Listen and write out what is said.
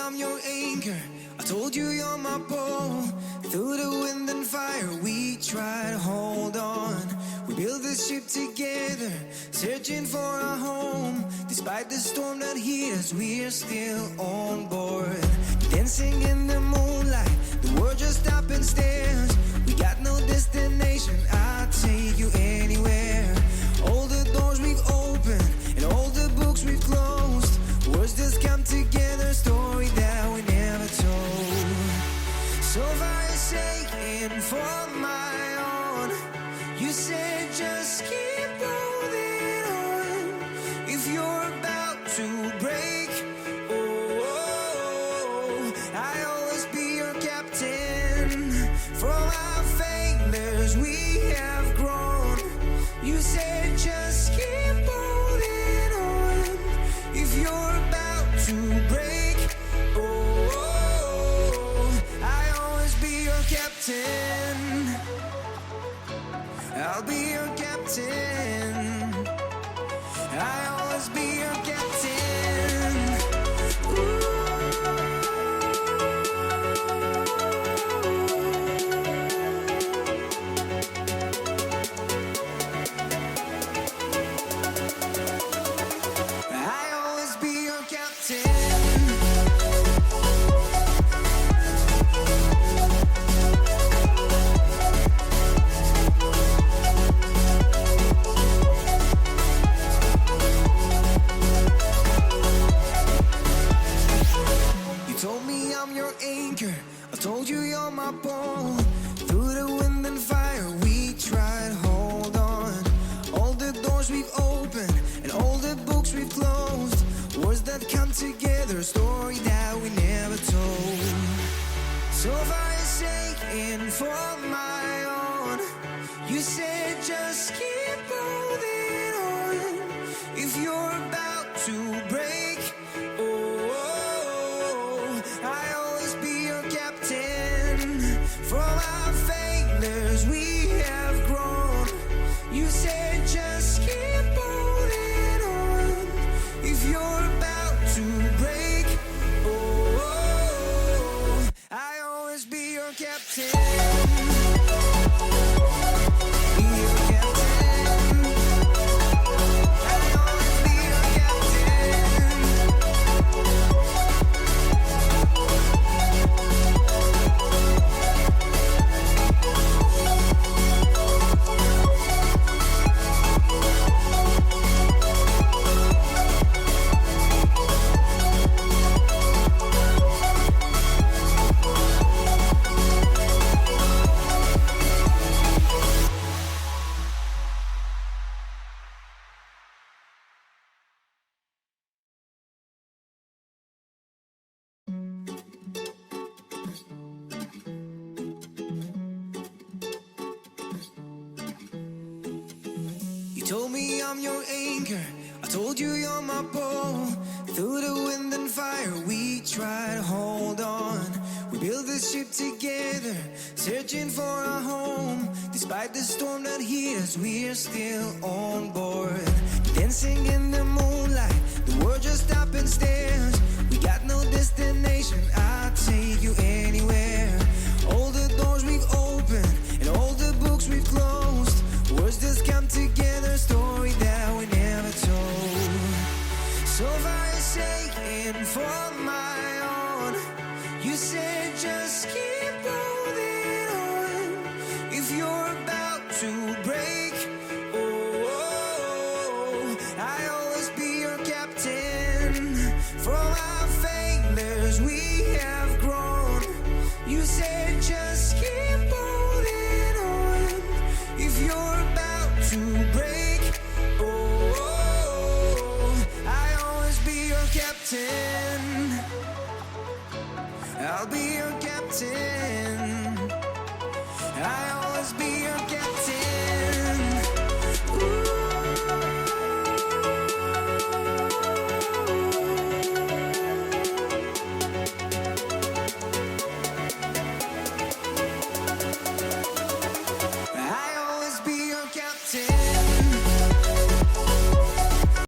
I'm your anchor. I told you you're my pole. Through the wind and fire we try to hold on. We build this ship together, searching for a home. Despite the storm that hit us, we're still on board. Dancing in the moonlight, the world just stops and stares. We got no destination, I'll take you anywhere. All the doors we've opened and all the books we've closed. Words just come together, story that we never told. So far it's taken for my own. You said just keep holding on. If you're about to break, I'll always be your captain. From our failures we have grown. You said just keep holding on. If you're about to break, I'll always be your captain. I'll be your captain. I'll always be your captain. I'll always be your captain. Told me I'm your anchor. I told you you're my pole. Through the wind and fire we tried to hold on. All the doors we've opened and all the books we've closed. Words that come together, story that we never told. So far it's taken for my own. You said just keep holding on. If you're about to break, I'll always be your captain. From our failures we have grown. You said just keep holding on. If you're about to break, I'll always be your captain. Told me I'm your anchor. I told you you're my pole. Through the wind and fire we try to hold on. We build this ship together, searching for a home. Despite the storm that hit us, we're still on board. Dancing in the moonlight, the world just stops and stares. We got no destination, I'll take you anywhere. All the doors we've opened and all the books we've closed. Words just come together, story that we never told. So far it's taken for my own. You said just keep holding on. If you're about to break, I'll always be your captain. From our failures we have grown. You said just keep holding on. If you're about to